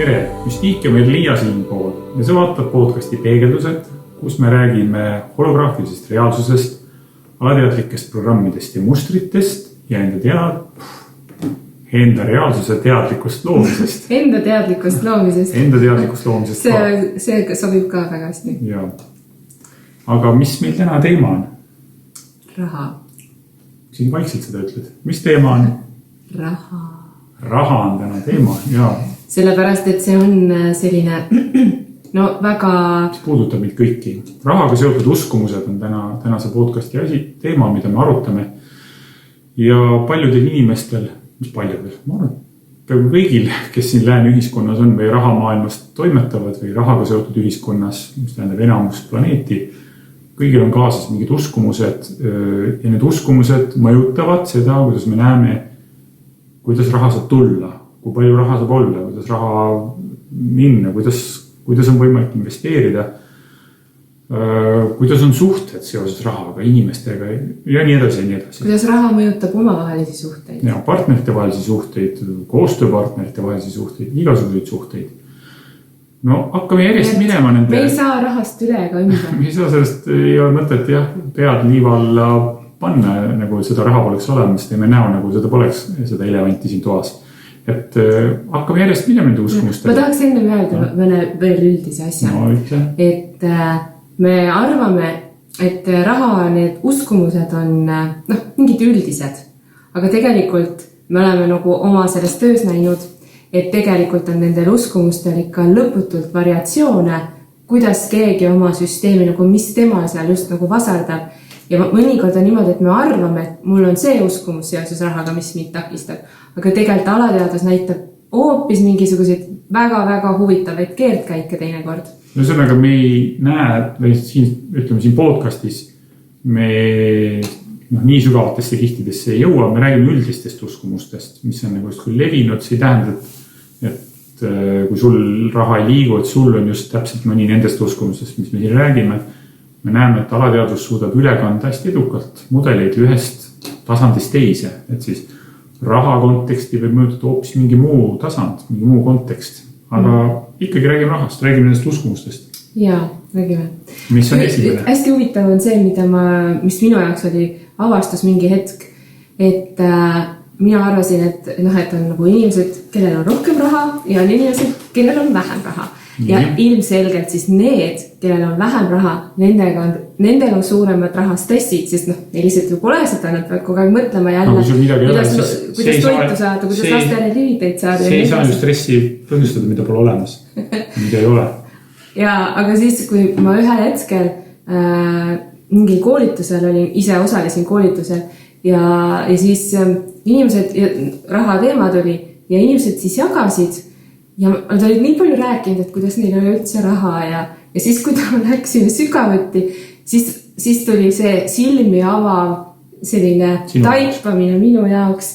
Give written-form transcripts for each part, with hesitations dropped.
tere, Müstiik ja Merliia siinpool ja sa vaatad podcasti Peegeldused, kus me räägime holograafilisest reaalsusest, alateadlikest programmidest ja mustritest ja enda reaalsuse teadlikust loomisest. Enda teadlikust loomisest. See sobib ka väga hästi. Ja. Aga mis meil täna teema on? Raha. Siin vaikselt seda ütled. Mis teema on? Raha on täna teema, jaa. Sellepärast, et see on selline väga... See puudutab meid kõiki. Rahaga seotud uskumused on tänase podcasti teema, mida me arutame. Ja paljudel inimestel, ma arvan, peaaegu kõigil, kes siin lääne ühiskonnas on või rahamaailmast toimetavad või rahaga seotud ühiskonnas, mis tähendab enamust planeeti, kõigil on kaasas mingid uskumused ja need uskumused mõjutavad seda, kuidas me näeme, kuidas raha saab tulla, kui palju raha saab olla, kuidas raha minna, kuidas on võimalik investeerida, kuidas on suhted seoses rahaga, inimestega ja nii edasi ja nii edasi. Kuidas raha mõjutab omavahelisi suhteid. Ja partnerite vahelisi suhteid, koostööpartnerite vahelisi suhteid, igasuguseid suhteid. No hakkame järjest minema nende... Me ei saa rahast üle ega ümber. Me ei saa sellest, ei ole mõtet pead liiva alla panna, nagu seda raha poleks olemas, teeme näo, nagu seda poleks seda elevanti siin toas. Et hakkame järjest minema nende uskumuste. Ma tahaks enne öelda veel üldise asja. No, et me arvame, et raha need uskumused on mingid üldised. Aga tegelikult me oleme nagu oma selles töös näinud, et tegelikult on nendel uskumustel ikka lõputult variatsioone, kuidas keegi oma süsteemi, nagu mis tema seal just nagu vasardab. Ja mõnikord on niimoodi, et me arvame, et mul on see uskumus seoses rahaga, mis mind takistab. Aga tegelikult alateadus näitab hoopis mingisuguseid väga-väga huvitavaid keerdkäike teinekord. No sellega me ei näe, või siin podcastis me nii sügavatesse kihtidesse ei jõua, me räägime üldistest uskumustest, mis on nagu just küll levinud, see ei tähenda, et kui sul raha ei liigu, et sul on just täpselt mõni nendest uskumustest, mis me siin räägime. Me näeme, et alateadus suudab üle kanda hästi edukalt mudeleid ühest tasandist teise, et siis raha konteksti võib mõjutada hoopis mingi muu tasand, mingi muu kontekst, aga ikkagi räägime rahast, räägime nendest uskumustest. Jaa, räägime. Mis on esimene? Hästi huvitav on see, mis minu jaoks oli avastus mingi hetk, et mina arvasin, et on nagu inimesed, kellel on rohkem raha ja on inimesed, kellel on vähem raha. Ja ilmselgelt siis need, kellel on vähem raha, nendel on suuremad rahastressid, sest neil lihtsalt ju pole seda, nad peavad kogu aeg mõtlema jälle, kuidas toitu saada, kuidas lastele liviteid saada. See ei saa ju stressi põhjustada, mida pole olemas, mida ei ole. Ja, aga siis, kui ma ühel hetkel mingi koolitusel olin, ise osalesin koolitusel ja siis inimesed, raha teemad oli ja inimesed siis jagasid ja nad olid nii palju rääkinud, et kuidas neil oli üldse raha ja siis, kui ta läksime sügavuti, siis tuli see silmi avav selline taipamine minu jaoks,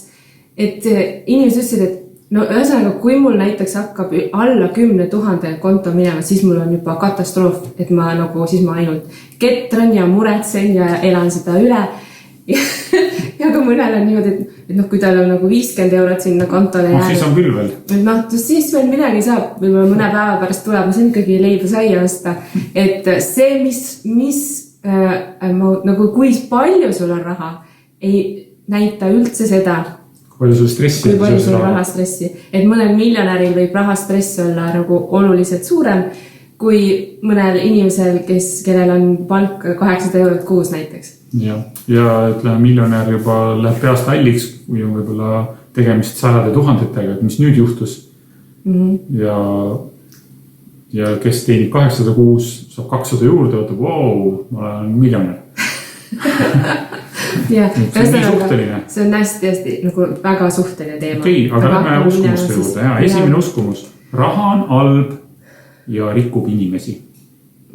et inimesed ütlesid, et ühesõnaga, kui mul näiteks hakkab alla 10 000 konto minema, siis mul on juba katastroof, et siis ma ainult ketran ja muretsen ja elan seda üle. Ja ka mõnel on niimoodi, et kui tal on nagu 50 eurot sinna kontole jäänud. Siis on küll veel. Siis veel midagi saab, võib-olla mõne päeva pärast tuleb, ma saan ikkagi leiba saia osta. Et see, nagu kui palju sul on raha, ei näita üldse seda, kui palju sul rahastressi. Et mõnel miljonäril võib rahastress olla nagu oluliselt suurem kui mõnel inimesel, kellel on palk 800 eurot kuus näiteks. Ja ütleme, miljonär juba läheb peast halliks, kui on võib-olla tegemist 100 000-tega, et mis nüüd juhtus. Ja kes teenib 800 kuus, saab 200 juurde, võtab, ma olen miljonär. See on hästi nagu väga suhteline teema. Okei, aga lähme uskumuste juurde. Esimene uskumus. Raha on halb ja rikub inimesi.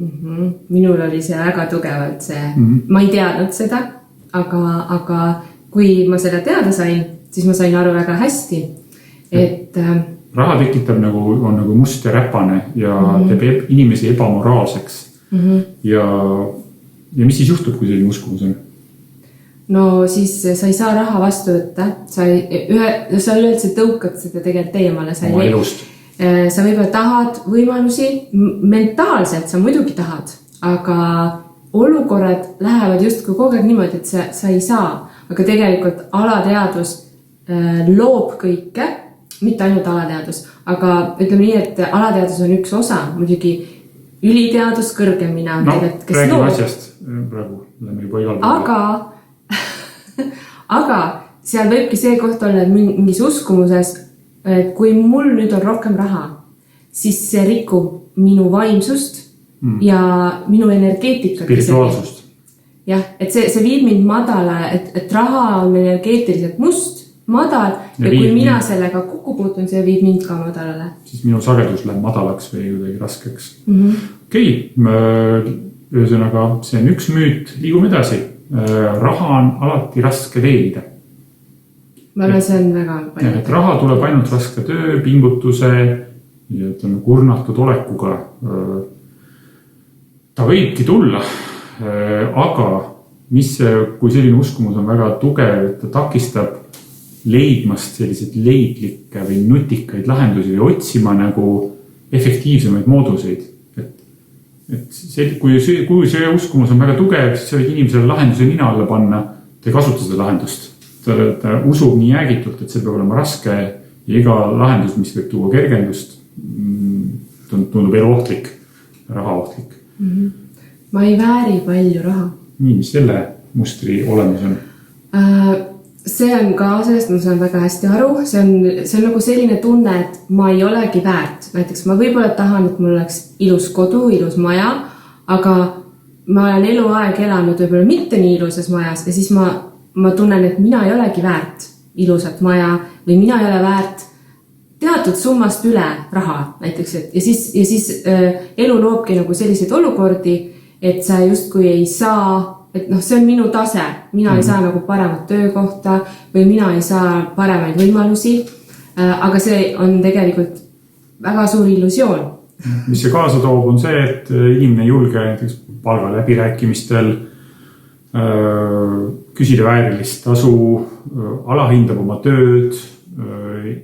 Minul oli see väga tugevalt see. Ma ei teadnud seda, aga kui ma seda teada sain, siis ma sain aru väga hästi, et raha tekitab on nagu must ja räpane ja teeb inimesi ebamoraalseks. Ja mis siis juhtub, kui selline uskumus on? No siis sa ei saa raha vastu võtta, sa üleüldse tõukad seda tegelikult teemale. Oma elust. sa võib-olla tahad võimalusi, mentaalselt sa muidugi tahad, aga olukorrad lähevad justkui kogu aeg niimoodi, et sa ei saa, aga tegelikult alateadvus loob kõike, mitte ainult alateadvus, aga ütleme nii, et alateadvus on üks osa, muidugi üliteadus kõrgemina. No, räägime asjast praegu, lähme juba igal pool. Aga seal võibki see koht olla, et mingis uskumuses, et kui mul nüüd on rohkem raha, siis see rikub minu vaimsust ja minu energeetikat. Spirituaalsust. Jah, et see viib mind madala, et raha on energeetiliselt must, madal ja kui mina sellega kokku puutun, see viib mind ka madalale. Siis minu sagedus läheb madalaks või kuidagi raskeks. Okei, ühesõnaga see on üks müüt, liigume edasi. Raha on alati raske teenida. Ma arvan, see on väga palju. Et raha tuleb ainult raske töö, pingutuse ja kurnatud olekuga. Ta võibki tulla, aga kui selline uskumus on väga tugev, et ta takistab leidmast selliseid leidlikke või nutikaid lahendusi või otsima nagu efektiivsemaid mooduseid. Kui see uskumus on väga tugev, siis sa võid inimesele lahenduse nina alla panna, ta ei kasuta seda lahendust. Ta usub nii jäägitult, et see peab olema raske ja iga lahendus, mis võib tuua kergendust, tundub eluohtlik, rahaohtlik. Ma ei vääri palju raha. Nii, mis selle mustri olemus on? See on ka sellest, ma saan väga hästi aru. See on nagu selline tunne, et ma ei olegi väärt. Näiteks ma võib-olla tahan, et mul oleks ilus kodu, ilus maja, aga ma olen eluaeg elanud võib-olla mitte nii ilusas majas ja siis ma tunnen, et mina ei olegi väärt ilusat maja või mina ei ole väärt teatud summast üle raha näiteks. Ja siis elu loobki nagu selliseid olukordi, et sa justkui ei saa, et see on minu tase, mina ei saa nagu paremat töökohta või mina ei saa paremaid võimalusi, aga see on tegelikult väga suur illusioon. Mis see kaasa toob on see, et inimene julge näiteks palga läbirääkimistel küsida väärilist tasu, alahindab oma tööd,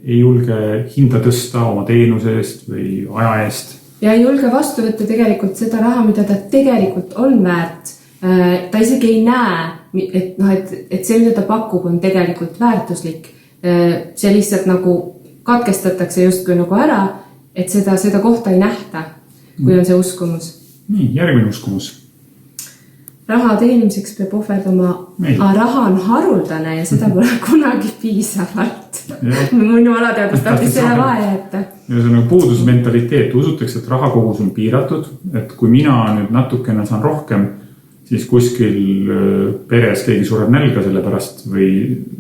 ei julge hinda tõsta oma teenuse eest või aja eest. Ja ei julge vastu võtta tegelikult seda raha, mida ta tegelikult on väärt. Ta isegi ei näe, et see, mida ta pakub, on tegelikult väärtuslik. See lihtsalt nagu katkestatakse justkui nagu ära, et seda kohta ei nähta, kui on see uskumus. Nii, järgmine uskumus. Raha teenimiseks peab ohverdama, raha on haruldane ja seda pole kunagi piisavalt. Minu alateadvus tahtis selle vahe jätta. Ja see on puudusmentaliteet. Usutakse, et rahakogus on piiratud, et kui mina nüüd natukene saan rohkem, siis kuskil peres keegi sureb nälga selle pärast või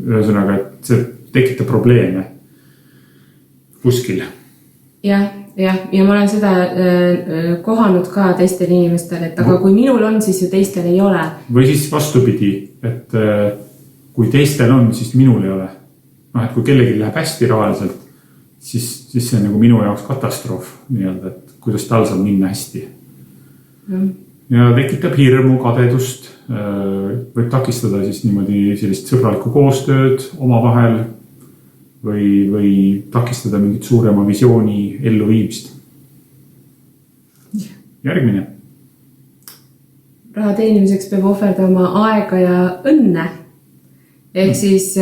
ühesõnaga, et see tekitab probleeme kuskil. Ja ma olen seda kohanud ka teistel inimestel, et aga kui minul on, siis ju teistel ei ole. Või siis vastupidi, et kui teistel on, siis minul ei ole. Et kui kellegi läheb hästi rahaliselt, siis see on nagu minu jaoks katastroof, nii-öelda, et kuidas tal saab minna hästi. Ja tekitab hirmu, kadedust, võib takistada siis niimoodi sellist sõbralikku koostööd oma vahel või takistada mingit suurema visiooni ellu viimist. Järgmine. Raha teenimiseks peab ohverdama aega ja õnne. Ehk siis,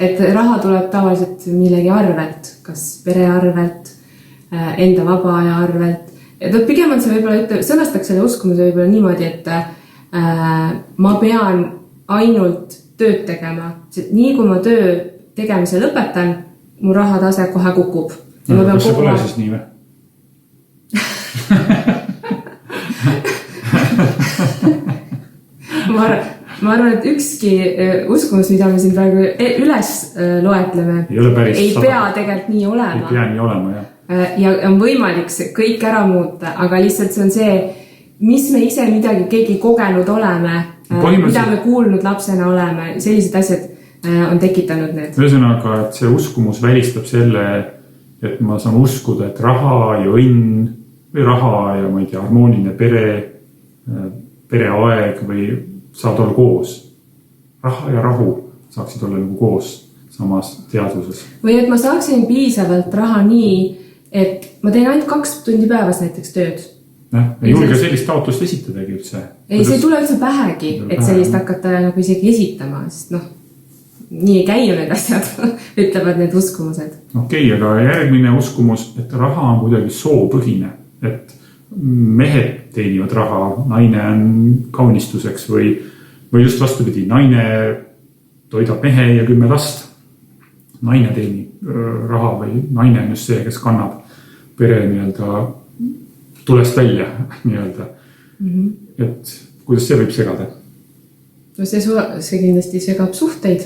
et raha tuleb tavaliselt millegi arvelt, kas pere arvelt, enda vaba aja arvelt. Pigem on see võib-olla, sõnastaks selle uskumuse võib-olla niimoodi, et ma pean ainult tööd tegema. Nii kui ma töö tegemise lõpetan, mu rahatase kohe kukub. Kas see pole siis nii või? Ma arvan, et ükski uskumus, mida me siin praegu üles loetleme, ei pea tegelikult nii olema. Ei pea nii olema, jah. Ja on võimalik kõik ära muuta, aga lihtsalt see on see, mis me ise midagi keegi kogenud oleme, mida me kuulnud lapsena oleme, sellised asjad on tekitanud need. Ühesõnaga, et see uskumus välistab selle, et ma saan uskuda, et raha ja õnn või raha ja ma ei tea, harmooniline pereaeg või saad olla koos. Raha ja rahu saaksid olla nagu koos samas teadvuses. Või et ma saaksin piisavalt raha nii, et ma teen ainult 2 tundi päevas näiteks tööd. Ei julge sellist taotlust esitadagi üldse. Ei, see ei tule üldse pähegi, et sellist hakata nagu isegi esitama, sest nii ei käi ju need asjad, ütlevad need uskumused. Okei, aga järgmine uskumus, et raha on kuidagi soopõhine, et mehed teenivad raha, naine on kaunistuseks või just vastupidi, naine toidab mehe ja 10 last. Naine teenib raha või naine on just see, kes kannab pere nii-öelda tulest välja nii-öelda. Et kuidas see võib segada? No see kindlasti segab suhteid.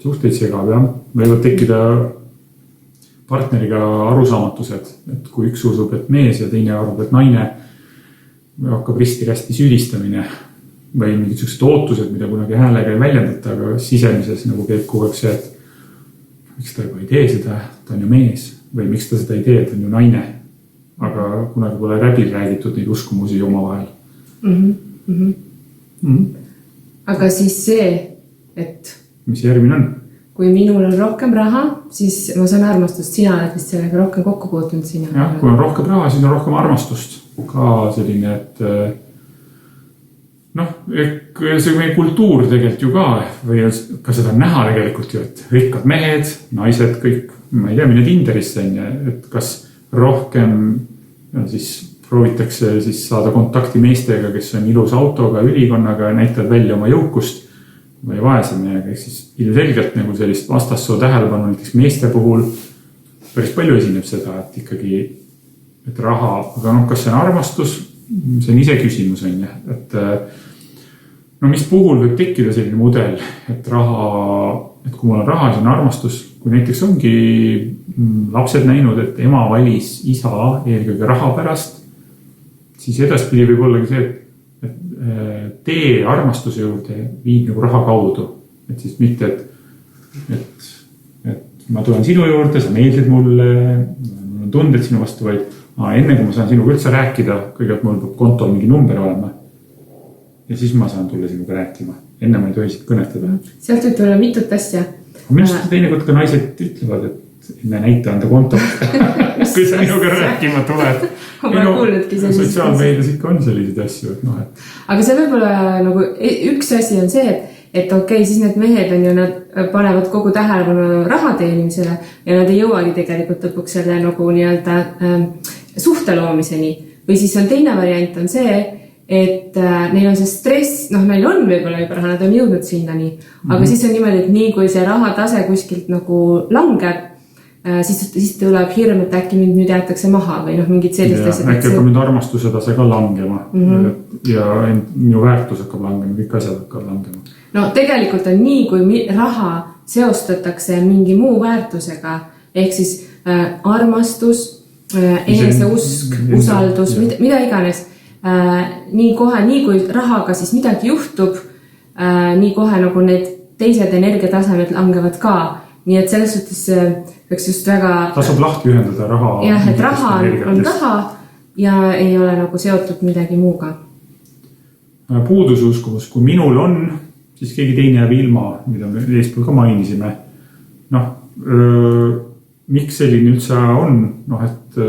Suhteid segab, jah. Võivad tekkida partneriga arusaamatused, et kui üks usub, et mees ja teine arvab, et naine, hakkab risti-rästi süüdistamine või mingid sellised ootused, mida kunagi häälega ei väljendata, aga sisemises nagu käib kogu aeg see, et miks ta juba ei tee seda, ta on ju mees või miks ta seda ei tee, ta on ju naine. Aga kunagi pole läbi räägitud neid uskumusi omavahel. Aga siis see, et mis järgmine on? Kui minul on rohkem raha, siis ma saan armastust, sina oled vist sellega rohkem kokku puutunud sina. Jah, kui on rohkem raha, siis on rohkem armastust. Ka selline, et see meie kultuur tegelikult ju ka, või ka seda näha tegelikult ju, et rikkad mehed, naised, kõik, ma ei tea, mine Tinderisse, et kas rohkem siis proovitakse siis saada kontakti meestega, kes on ilus autoga, ülikonnaga, näitavad välja oma jõukust või vaesemega, ehk siis ilmselgelt nagu sellist vastassoo tähelepanu näiteks meeste puhul päris palju esineb seda, et ikkagi et raha, aga kas see on armastus, see on ise küsimus, et mis puhul võib tekkida selline mudel, et raha, et kui mul on raha, siis on armastus, kui näiteks ongi lapsed näinud, et ema valis isa eelkõige raha pärast, siis edaspidi võib ollagi see, et tee armastuse juurde viib nagu raha kaudu. Et siis mitte, et ma tulen sinu juurde, sa meeldid mulle, mul on tunded sinu vastu, vaid enne kui ma saan sinuga üldse rääkida, kõigepealt mul peab kontol mingi number olema. Ja siis ma saan tulla sinuga rääkima. Enne ma ei tohi siit kõnetada. Sealt võib tulla mitut asja. Minust teinekord ka naised ütlevad, et enne näita anda kontot. Kui sa minuga rääkima tuled. Sotsiaalmeedias ikka on sellised asju. Aga see võib olla nagu üks asi on see, et okei, siis need mehed on ju, nad panevad kogu tähelepanu raha teenimisele ja nad ei jõuagi tegelikult lõpuks selle nagu nii-öelda suhte loomiseni. Või siis on teine variant on see, et neil on see stress, neil on võib-olla juba raha, nad on jõudnud sinnani, aga siis on niimoodi, et nii kui see raha tase kuskilt nagu langeb, siis tuleb hirm, et äkki mind nüüd jäetakse maha või mingid sellist asjad. Äkki hakkab nüüd armastuse tase ka langema ja minu väärtus hakkab langema, kõik asjad hakkab langema. No tegelikult on nii, kui raha seostatakse mingi muu väärtusega, ehk siis armastus, eneseusk, usaldus, mida iganes. Nii kohe, nii kui rahaga siis midagi juhtub, nii kohe nagu need teised energiatasemed langevad ka. Nii et selles suhtes peaks just väga... Tasub lahti ühendada raha. Jah, et raha on raha ja ei ole nagu seotud midagi muuga. Puudususkumus, kui minul on, siis keegi teine jääb ilma, mida me eespool ka mainisime. Miks selline üldse on? Et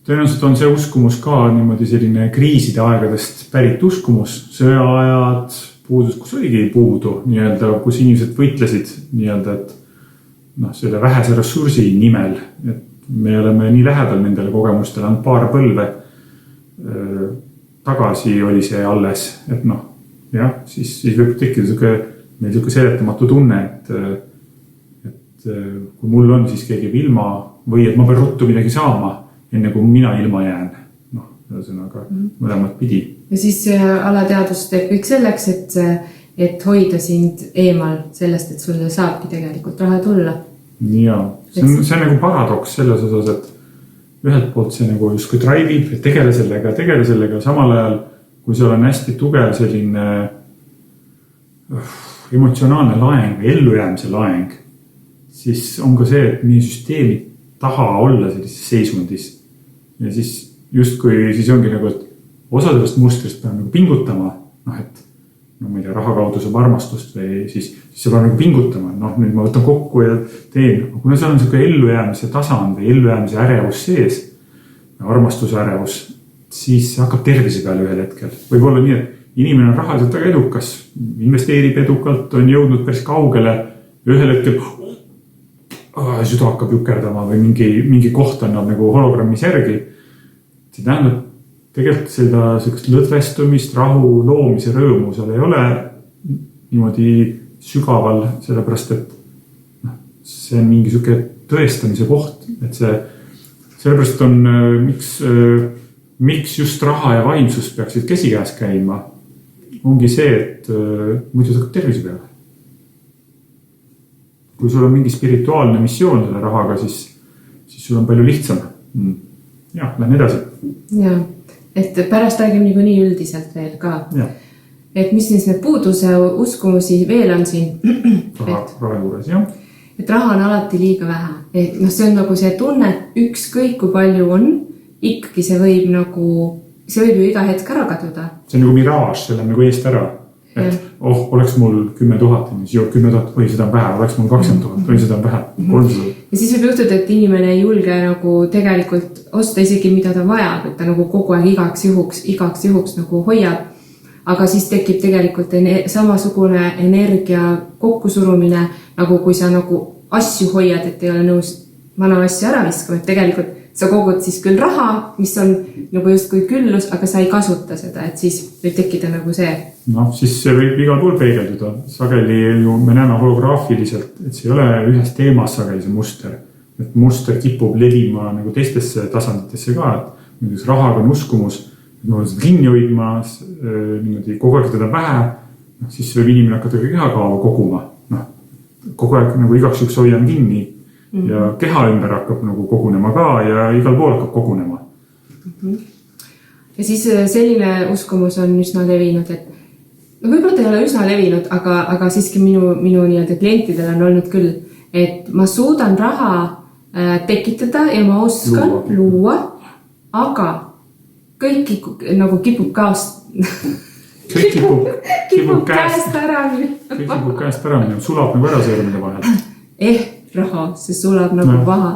tõenäoliselt on see uskumus ka niimoodi selline kriiside aegadest pärit uskumus, sõjaajad, puudus, kus oligi puudu, nii-öelda, kus inimesed võitlesid nii-öelda, et selle vähese ressursi nimel, et me oleme nii lähedal nendele kogemustele, on paar põlve tagasi oli see alles, et siis võib tekkida meil selline seletamatu tunne, et kui mul on siis keegi ilma või et ma pean ruttu midagi saama, enne kui mina ilma jään, ühesõnaga mõlemad pidi. Ja siis alateadus teeb kõik selleks, et hoida sind eemal sellest, et sulle saabki tegelikult raha tulla. Jaa, see on nagu paradoks selles osas, et ühelt poolt see nagu justkui drive'ib, et tegele sellega, samal ajal, kui seal on hästi tugev selline emotsionaalne laeng või ellujäämise laeng, siis on ka see, et meie süsteemi taha olla sellises seisundis. Ja siis justkui siis ongi nagu, et osa sellest mustrist peab nagu pingutama, et no ma ei tea, raha kaudu saab armastust või siis sa pead nagu pingutama. Noh, nüüd ma võtan kokku ja teen. Kuna seal on selline ellujäämise tasand või ellujäämise ärevus sees, armastuse ärevus, siis hakkab tervise peale ühel hetkel. Võib olla nii, et inimene on rahaliselt väga edukas, investeerib edukalt, on jõudnud päris kaugele ja ühel hetkel süda hakkab jukerdama või mingi koht annab nagu hologrammis järgi. See tähendab, tegelikult seda sellist lõdvestumist, rahu, loomise rõõmu seal ei ole niimoodi sügaval, sellepärast et see on mingi siuke tõestamise koht, et sellepärast on, miks just raha ja vaimsus peaksid käsikäes käima, ongi see, et muidu sa hakkad tervise peale. Kui sul on mingi spirituaalne missioon selle rahaga, siis sul on palju lihtsam. Ja, lähen edasi. Ja, et pärast räägime nii üldiselt veel ka. Ja. Et mis siis need puuduse uskumusi veel on siin? Raha juures, jah. Et raha on alati liiga vähe. Et see on nagu see tunne, ükskõik kui palju on, ikkagi see võib ju iga hetk ära kaduda. See on nagu miraaž, see on nagu eest ära. Et oleks mul 10 000, siis 10 000, või seda on vähe, oleks mul 20 000, või seda on vähe, 300. Ja siis võib juhtuda, et inimene ei julge nagu tegelikult osta isegi mida ta vajab, et ta nagu kogu aeg igaks juhuks nagu hoiab. Aga siis tekib tegelikult samasugune energia kokkusurumine, nagu kui sa nagu asju hoiad, et ei ole nõus vana asju ära viskama, et tegelikult sa kogud siis küll raha, mis on nagu justkui küllus, aga sa ei kasuta seda, et siis võib tekkida nagu see. No, siis see võib igal pool peegelduda. Sageli me näeme holograafiliselt, et see ei ole ühes teemas sageli see muster. Et muster kipub levima nagu teistesse tasanditesse ka, et rahaga on uskumus, et ma olen seda kinni hoidma, niimoodi kogu aeg teda vähe, siis võib inimene hakata kehakaava koguma. Kogu aeg nagu igaks juks hoian kinni. Ja keha ümber hakkab nagu kogunema ka ja igal pool hakkab kogunema. Ja siis selline uskumus on üsna levinud, et võib-olla ta ei ole üsna levinud, aga siiski minu nii-öelda klientidel on olnud küll, et ma suudan raha tekitada ja ma oskan luua, aga kõik nagu kipub kaost. Kõik kipub käest ära. Kõik kipub käest ära, sulab nagu ära sõrmide vahel. Raha, see sulab nagu paha.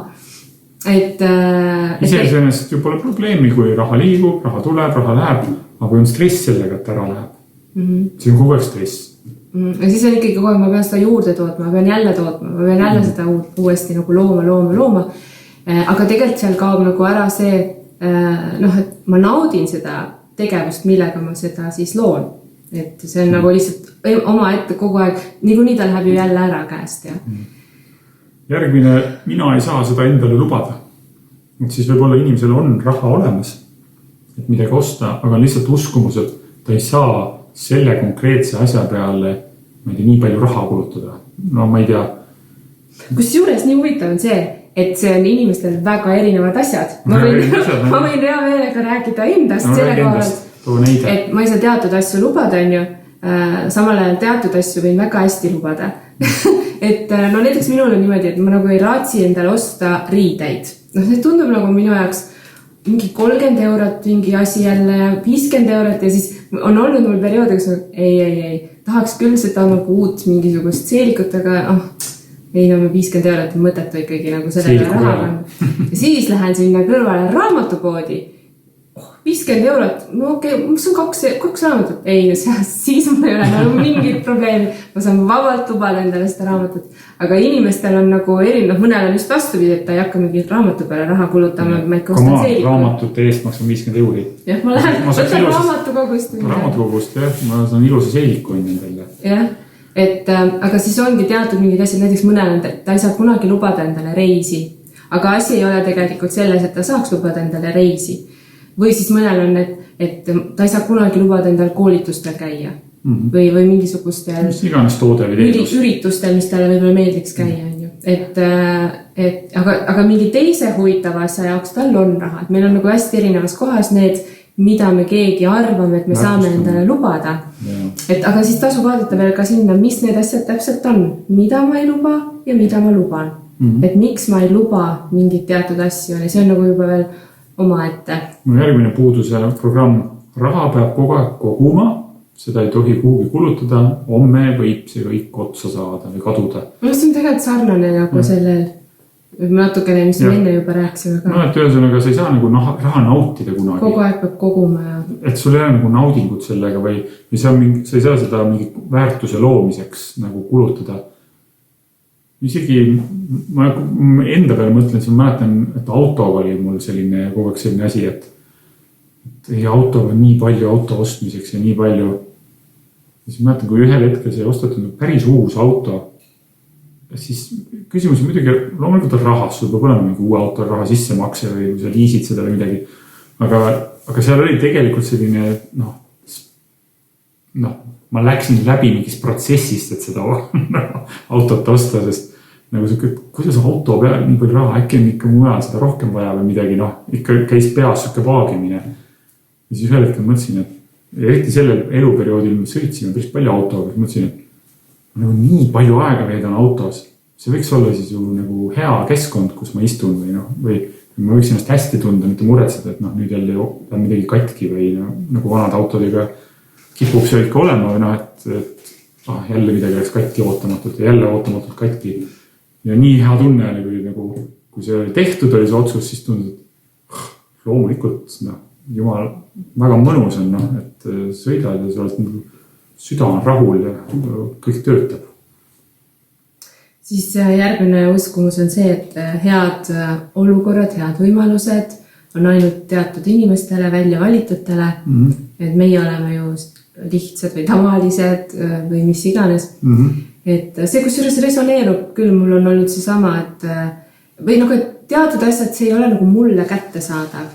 Iseenesest ju pole probleemi, kui raha liigub, raha tuleb, raha läheb, aga kui on stress sellega, et ära läheb. See on kogu aeg stress. Ja siis on ikkagi kogu aeg, ma pean seda juurde tootma, ma pean jälle tootma, ma pean jälle seda uuesti nagu looma. Aga tegelikult seal kaob nagu ära see, et ma naudin seda tegevust, millega ma seda siis loon. Et see on nagu lihtsalt oma ette kogu aeg, nii ta läheb ju jälle ära käest, ja. Järgmine, mina ei saa seda endale lubada. Et siis võib-olla inimesel on raha olemas, et midagi osta, aga lihtsalt uskumus, et ta ei saa selle konkreetse asja peale nii palju raha kulutada. No ma ei tea. Kus juures nii huvitav on see, et see on inimestel väga erinevad asjad. Ma võin rea meelega rääkida endast selle kohal, et ma ei saa teatud asju lubada, on ju. Samal ajal teatud asju võin väga hästi lubada. Et näiteks minul on niimoodi, et ma nagu ei raatsi endale osta riideid. See tundub nagu minu jaoks mingi 30 eurot mingi asi jälle, 50 eurot ja siis on olnud mul periood, kus ei, tahaks küll seda nagu uut mingisugust seelikut, aga ei, 50 eurot on mõtet ikkagi nagu selle raha on. Ja siis lähen sinna kõrvale raamatupoodi. 50 eurot, no okei, mis on kaks raamatut? Ei, siis mul ei ole mingit probleemi. Ma saan vabalt lubada endale seda raamatut. Aga inimestel on nagu mõnel on just vastupidi, et ta ei hakka mingi raamatu peale raha kulutama. Raamatute eest maksan 50 euri. Jah, ma lähen võtan raamatukogust. Raamatukogust, jah. Ma saan ilusa seeliku endale. Jah, aga siis ongi teatud mingid asjad, näiteks mõnel on, ta ei saa kunagi lubada endale reisi. Aga asi ei ole tegelikult selles, et ta saaks lubada endale reisi. Või siis mõnel on, et ta ei saa kunagi lubada endal koolitustel käia. Või mingisugustel üritustel, mis talle võib-olla meeldiks käia. Aga mingi teise huvitava asja jaoks tal on raha. Meil on nagu hästi erinevas kohas need, mida me keegi arvame, et me saame endale lubada. Aga siis tasu vaadata veel ka sinna, mis need asjad täpselt on. Mida ma ei luba ja mida ma luban. Et miks ma ei luba mingit teatud asju. Ja see on nagu juba veel oma ette. Järgmine puuduse programm. Raha peab kogu aeg koguma seda ei tohi kuhugi kulutada, homme võib see kõik otsa saada või kaduda. See on tegelikult sarnane nagu sellel natukene, mis me enne juba rääkisime ka. No, et ühesõnaga sa ei saa nagu raha nautida kunagi. Kogu aeg peab koguma ja... Et sul ei ole nagu naudingut sellega või sa ei saa seda mingi väärtuse loomiseks nagu kulutada. Isegi ma enda peale mõtlen, siis ma mäletan, et autoga oli mul selline kogu aeg selline asi, et autoga on nii palju auto ostmiseks ja nii palju. Siis ma mäletan, kui ühel hetkel see ostatud päris uus auto, siis küsimus on muidugi loomulikult on rahas, sul peab olema mingi uue auto raha sissemakse või sa liisid seda või midagi. Aga seal oli tegelikult selline, ma läksin läbi mingist protsessist, et seda autot osta, sest nagu see, kuidas auto peal nii palju raha, äkki on ikka mujal seda rohkem vaja või midagi, ikka käis peas siuke vaagimine. Ja siis ühel hetkel mõtlesin, et eriti sellel eluperioodil me sõitsime päris palju autoga, mõtlesin, et nagu nii palju aega veedan autos. See võiks olla siis ju nagu hea keskkond, kus ma istun või ma võiks ennast hästi tunda, mitte muretseda, et nüüd jälle on midagi katki või nagu vanad autodega kipub see ikka olema või et jälle midagi läks katki ootamatult ja jälle ootamatult katki. Ja nii hea tunne oli, kui see oli tehtud, oli see otsus, siis tundus, et loomulikult, jumal, väga mõnus on, et sõidad ja sa oled süda on rahul ja kõik töötab. Siis järgmine uskumus on see, et head olukorrad, head võimalused on ainult teatud inimestele, välja valitutele. Et meie oleme ju lihtsad või tavalised või mis iganes. Et see, kusjuures resoneerub küll, mul on olnud see sama, et või teatud asjad, see ei ole nagu mulle kätte saadav.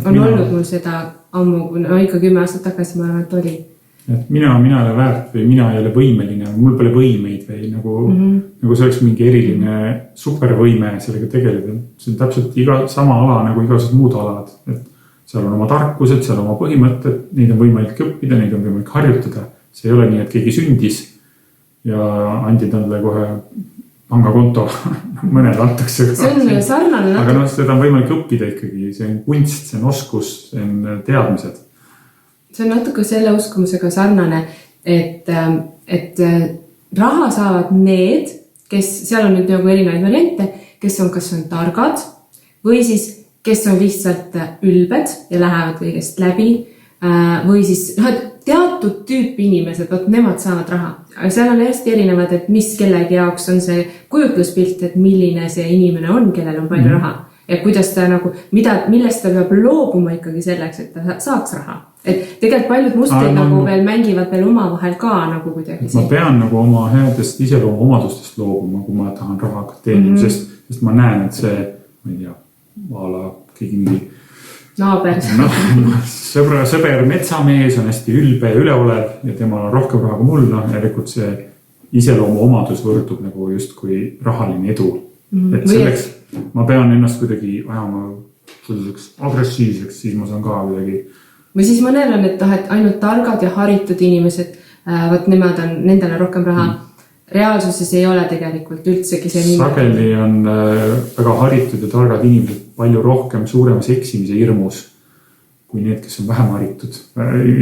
On olnud mul seda ammu, ikka 10 aastat tagasi ma arvan, et oli. Et mina ei ole väärt või mina ei ole võimeline, mul pole võimeid või nagu see oleks mingi eriline supervõime sellega tegeleda. See on täpselt sama ala nagu igasugused muud alad. Et seal on oma tarkused, seal on oma põhimõtted, neid on võimalik õppida, neid on võimalik harjutada. See ei ole nii, et keegi sündis ja andid andle kohe pangakonto, mõned antakse. See on sarnane. Aga seda on võimalik õppida ikkagi, see on kunst, see on oskus, see on teadmised. See on natuke selle uskumusega sarnane, et raha saavad need, kes, seal on nüüd nagu erinevaid variante, kes on, kas on targad või siis, kes on lihtsalt ülbed ja lähevad kõigest läbi või siis teatud tüüpi inimesed, nemad saavad raha. Aga seal on hästi erinevad, et mis kellegi jaoks on see kujutluspilt, et milline see inimene on, kellel on palju raha. Ja kuidas ta nagu, millest ta peab loobuma ikkagi selleks, et ta saaks raha. Et tegelikult paljud mustrid nagu veel mängivad veel oma vahel ka nagu kuidagi. Ma pean nagu oma headest iseloomu omadustest loobuma, kui ma tahan raha teenima, sest ma näen, et see, ma ei tea, vaala keegi mingi naaber. Sõber metsamees on hästi ülbe ja üleolev ja temal on rohkem raha kui mul. Järelikult see iseloomu omadus võrdub nagu just kui rahaline edu. Et selleks ma pean ennast kuidagi ajama selliseks agressiivseks, siis ma saan ka kuidagi. Või siis mõnel on, et ainult targad ja haritud inimesed, nemad on, nendel on rohkem raha. Reaalsuses ei ole tegelikult üldsegi see niimoodi. Sageli on väga haritud ja targad inimesed palju rohkem suuremas eksimise hirmus kui need, kes on vähem haritud.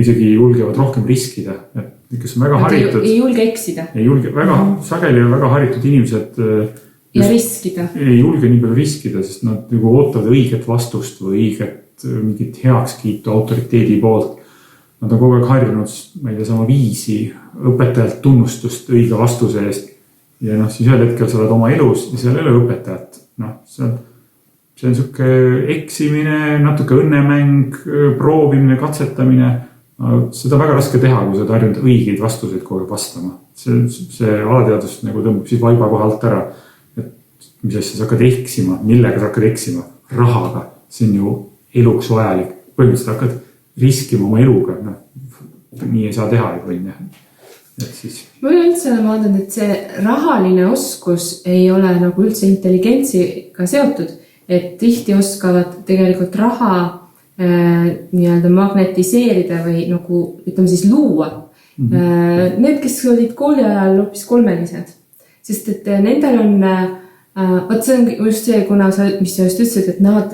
Isegi julgevad rohkem riskida. Kes on väga haritud. Ei julge eksida. Sageli on väga haritud inimesed ja riskida. Ei julge nii palju riskida, sest nad nagu ootavad õiget vastust või õiget mingit heakskiitu autoriteedi poolt. Nad on kogu aeg harjunud, ma ei tea, sama viisi õpetajalt tunnustust õige vastuse eest. Ja siis ühel hetkel sa oled oma elus ja seal ei ole õpetajat. See on siuke eksimine, natuke õnnemäng, proovimine, katsetamine. Seda väga raske teha, kui sa oled harjunud õigeid vastuseid kogu aeg vastama. See alateadus nagu tõmbab siis vaiba kohalt ära. Mis asja sa hakkad eksima, millega sa hakkad eksima? Rahaga. See on ju eluks vajalik. Põhimõtteliselt hakkad riskima oma eluga. Nii ei saa teha, et võin. Ma üldse olen vaadanud, et see rahaline oskus ei ole nagu üldse intelligentsiga seotud. Et tihti oskavad tegelikult raha nii-öelda magnetiseerida või nagu, ütleme siis luua. Need, kes olid kooli ajal hoopis kolmelised. Sest et nendel on Võt see on just see, kuna sa, mis sa just ütlesid, et nad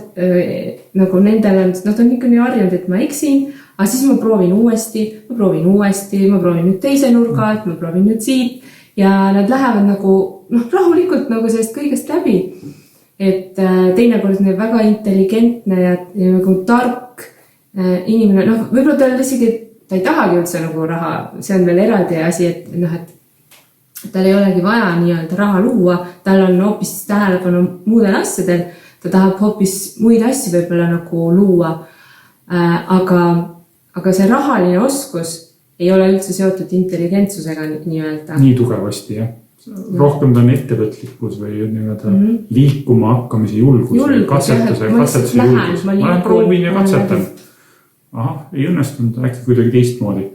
nagu nendel on, nad on ikka nii harjunud, et ma eksin, aga siis ma proovin uuesti, ma proovin nüüd teise nurga, et ma proovin nüüd siit ja nad lähevad nagu rahulikult nagu sellest kõigest läbi. Et teinekord on väga intelligentne ja nagu tark inimene, võib-olla tal isegi, ta ei tahagi üldse nagu raha, see on veel eraldi asi, et tal ei olegi vaja nii-öelda raha luua, tal on hoopis tähelepanu muudel asjadel, ta tahab hoopis muid asju võib-olla nagu luua, aga see rahaline oskus ei ole üldse seotud intelligentsusega nii-öelda. Nii tugevasti, jah. Rohkem ta on ettevõtlikkus või liikuma hakkamise julgus, katsetuse julgus. Ma olen proovin ja katsetan. Ei õnnestunud äkki kuidagi teistmoodi.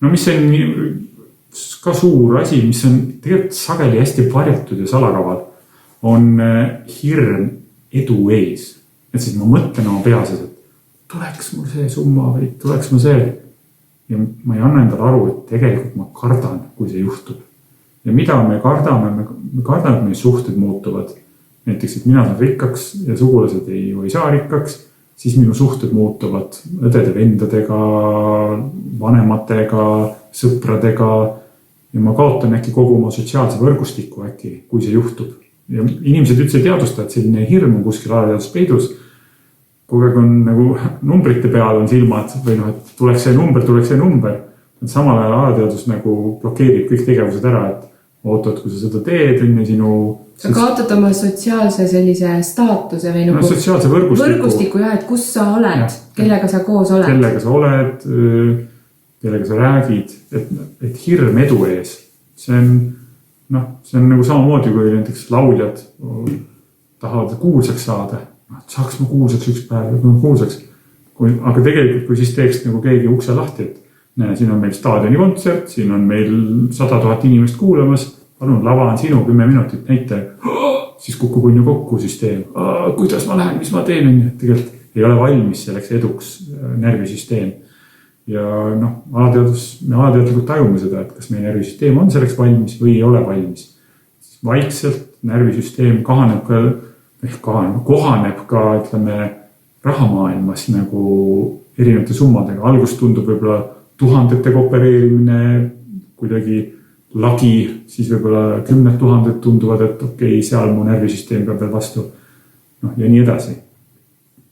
Mis on ka suur asi, mis on tegelikult sageli hästi varjatud ja salakaval, on hirm edu ees. Et siis ma mõtlen oma peas, et tuleks mul see summa või tuleks mul see. Ja ma ei anna endale aru, et tegelikult ma kardan, kui see juhtub. Ja mida me kardame? Me kardame, et meie suhted muutuvad. Näiteks, et mina saan rikkaks ja sugulased ei saa rikkaks, siis minu suhted muutuvad õdede vendadega, vanematega, sõpradega ja ma kaotan äkki kogu oma sotsiaalse võrgustiku äkki, kui see juhtub. Ja inimesed üldse ei teadusta, et selline hirm on kuskil alateadus peidus. Kogu aeg on nagu numbrite peal on silmad või et tuleks see number. Samal ajal alateadus nagu blokeerib kõik tegevused ära, et ootad, kui sa seda teed, enne sinu... Sa kaotad oma sotsiaalse sellise staatuse või nagu sotsiaalse võrgustiku, et kus sa oled, kellega sa koos oled. Kellega sa oled, kellega sa räägid, et hirm edu ees. See on nagu samamoodi, kui näiteks lauljad tahavad kuulsaks saada. Saaks ma kuulsaks üks päev, kuulsaks. Aga tegelikult, kui siis teeks nagu keegi ukse lahti, et näe, siin on meil staadioni kontsert, siin on meil 100 000 inimest kuulamas, palun, lava on sinu 10 minutit näite, siis kukub on ju kokku süsteem. Kuidas ma lähen, mis ma teen? Tegelikult ei ole valmis selleks eduks närvisüsteem. Ja me alateadlikult tajume seda, et kas meie närvisüsteem on selleks valmis või ei ole valmis. Vaikselt närvisüsteem kohaneb ka, ütleme, rahamaailmas nagu erinevate summadega. Algus tundub võib-olla tuhandetega opereerimine, kuidagi lagi, siis võib-olla 10 000 tunduvad, et okei, seal mu närvisüsteem peab veel vastu. Ja nii edasi.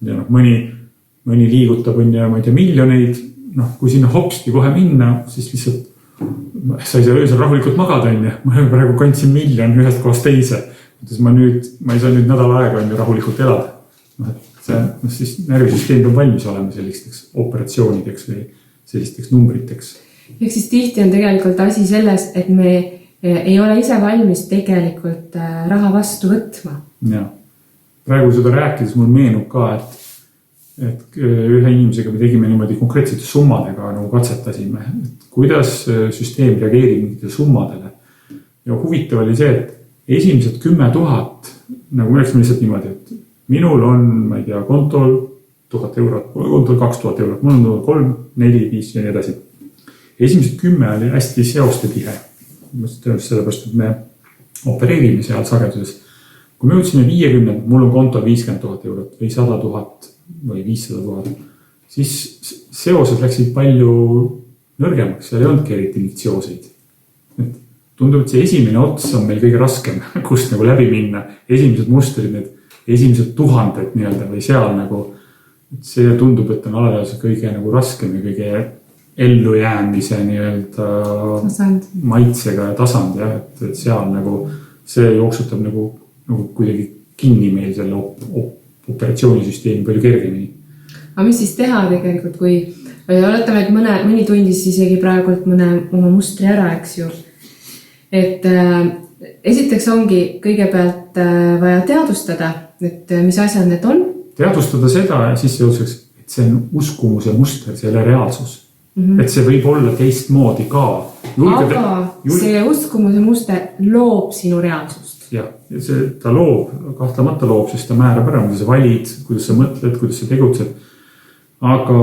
Ja mõni liigutab ma ei tea miljoneid. Kui sinna hopsti kohe minna, siis lihtsalt sa ei saa öösel rahulikult magada. Ma praegu kandsin miljon ühest kohast teise. Ma ei saa nüüd nädala aega rahulikult elada. Siis närvisüsteem peab valmis olema sellisteks operatsioonideks või sellisteks numbriteks. Ehk siis tihti on tegelikult asi selles, et me ei ole ise valmis tegelikult raha vastu võtma. Ja. Praegu seda rääkides mul meenub ka, et ühe inimesega me tegime niimoodi konkreetsete summadega nagu katsetasime, et kuidas süsteem reageerib mingite summadele. Ja huvitav oli see, et esimesed 10 000, nagu me läksime lihtsalt niimoodi, et minul on, ma ei tea, kontol 1000 eurot, kontol 2000 eurot, mul on 3, 4, 5 ja nii edasi. Esimesed 10 oli hästi seostetihe. Sellepärast, et me opereerime seal sageduses. Kui me jõudsime 50, mul on kontol 50 000 eurot või 100 000 või 500 000, siis seosed läksid palju nõrgemaks, seal ei olnudki eriti injektsiooseid. Tundub, et see esimene ots on meil kõige raskem, kust nagu läbi minna. Esimesed mustrid, need esimesed 1000 nii-öelda või seal nagu, see tundub, et on alateaduse kõige nagu raskem ja kõige ellujäämise nii-öelda maitsega ja tasand, et seal nagu see jooksutab nagu kuidagi kinni meil selle operatsioonisüsteemi palju kergemini. Aga mis siis teha tegelikult, kui oletame, et mõni tundis isegi praegult oma mustri ära, eks ju. Et esiteks ongi kõigepealt vaja teadvustada, et mis asjad need on. Teadvustada seda ja siis jõudseks, et see on uskumuse muster, see ei ole reaalsus. Et see võib olla teistmoodi ka. See uskumuse muster loob sinu reaalsust. Ja ta kahtlemata loob, sest ta määrab ära, kuidas sa valid, kuidas sa mõtled, kuidas sa tegutsed. Aga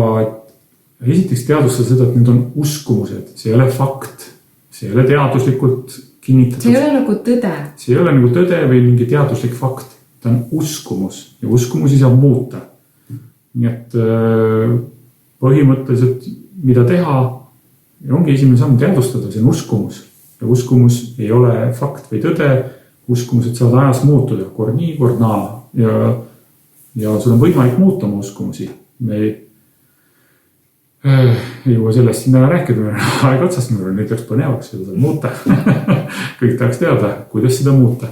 esiteks teadvustada seda, et need on uskumused, see ei ole fakt, see ei ole teaduslikult kinnitatud. see ei ole nagu tõde. See ei ole nagu tõde või mingi teaduslik fakt. Ta on uskumus ja uskumusi saab muuta. Nii et põhimõtteliselt, mida teha, ongi esimene samm teadvustada, see on uskumus. Ja uskumus ei ole fakt või tõde. Uskumused saavad ajas muutuda, kord nii, kord naa. Ja sul on võimalik muuta oma uskumusi. Me ei jõua sellest sinna rääkida, aeg otsast nüüd läks põnevaks, seda saab muuta. Kõik tahaks teada, kuidas seda muuta.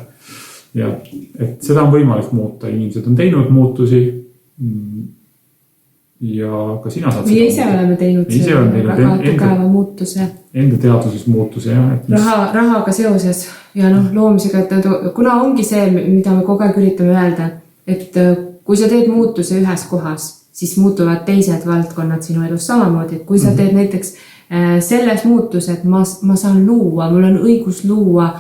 Ja et seda on võimalik muuta, inimesed on teinud muutusi ja ka sina saad või ise oleme teinud väga tugeva muutuse. Enda teadvuses muutuse, jah. Rahaga seoses ja loomisega, et kuna ongi see, mida me kogu aeg üritame öelda, et kui sa teed muutuse ühes kohas, siis muutuvad teised valdkonnad sinu elus samamoodi, et kui sa teed näiteks selles muutus, et ma saan luua, mul on õigus luua,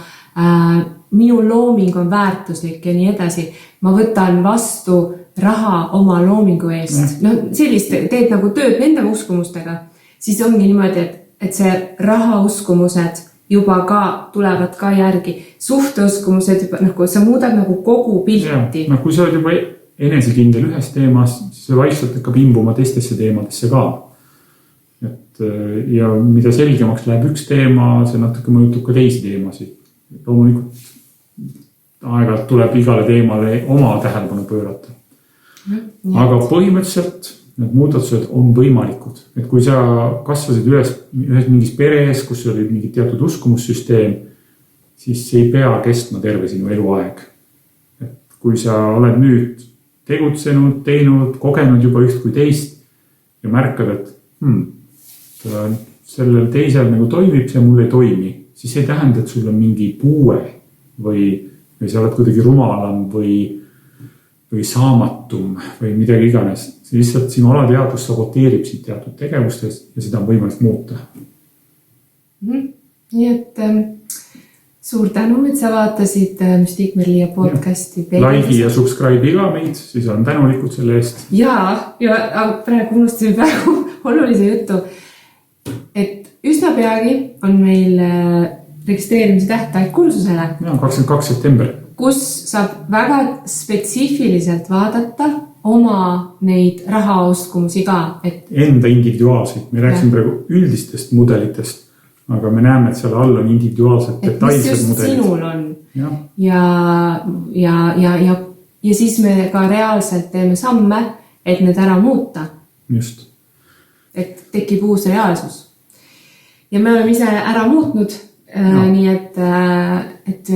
minu looming on väärtuslik ja nii edasi, ma võtan vastu raha oma loomingu eest, sellist teed nagu tööd nende uskumustega, siis ongi niimoodi, et see raha uskumused juba ka tulevad ka järgi, suhteuskumused juba, sa muudad nagu kogu pilti. Kui sa oled juba enesekindel ühes teemas, siis see vaikselt hakkab imbuma teistesse teemadesse ka. Ja mida selgemaks läheb üks teema, see natuke mõjutab ka teisi teemasid. Loomulikult aeg-ajalt tuleb igale teemale oma tähelepanu pöörata. Aga põhimõtteliselt need muudatused on võimalikud. Et kui sa kasvasid ühes mingis peres, kus oli mingi teatud uskumussüsteem, siis see ei pea kestma terve sinu eluaeg. Et kui sa oled nüüd tegutsenud, teinud, kogenud juba üht kui teist ja märkad, et sellel teisel nagu toimib, see mul ei toimi, siis ei tähenda, et sul on mingi puue või sa oled kuidagi rumalam või saamatum või midagi iganes. See lihtsalt sinu alateadvus saboteerib sind teatud tegevustes ja seda on võimalik muuta. Nii et suur tänu, et sa vaatasid Mystique Merlia podcasti. Like'i ja subscribe'i ka meid, siis on tänulikud selle eest. Ja praegu unustasin praegu olulise juttu, et üsna peagi on meil registreerimise tähtaeg kursusele. 22. september. Kus saab väga spetsiifiliselt vaadata oma neid rahauskumusi ka. Enda individuaalseid. Me rääkisime praegu üldistest mudelitest, aga me näeme, et seal all on individuaalsed detailsed mudelid. Et mis just sinul on. Ja siis me ka reaalselt teeme samme, et need ära muuta. Just. Et tekib uus reaalsus. Ja me oleme ise ära muutnud, nii et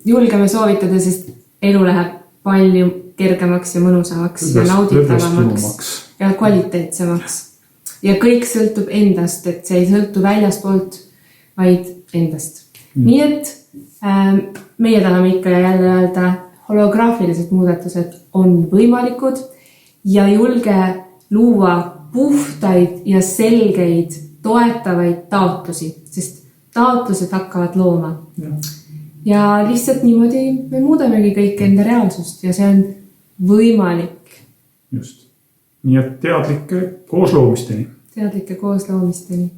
julgeme soovitada, sest elu läheb palju kergemaks ja mõnusamaks ja nauditavamaks ja kvaliteetsemaks. Ja kõik sõltub endast, et see ei sõltu väljaspoolt, vaid endast. Nii et meie tahame ikka jälle öelda, holograafilised muudatused on võimalikud ja julge luua puhtaid ja selgeid toetavaid taotlusi, sest taotlused hakkavad looma. Ja lihtsalt niimoodi me muudamegi kõik enda reaalsust ja see on võimalik. Just. Nii et teadlike koosloomisteni. Teadlike koosloomisteni.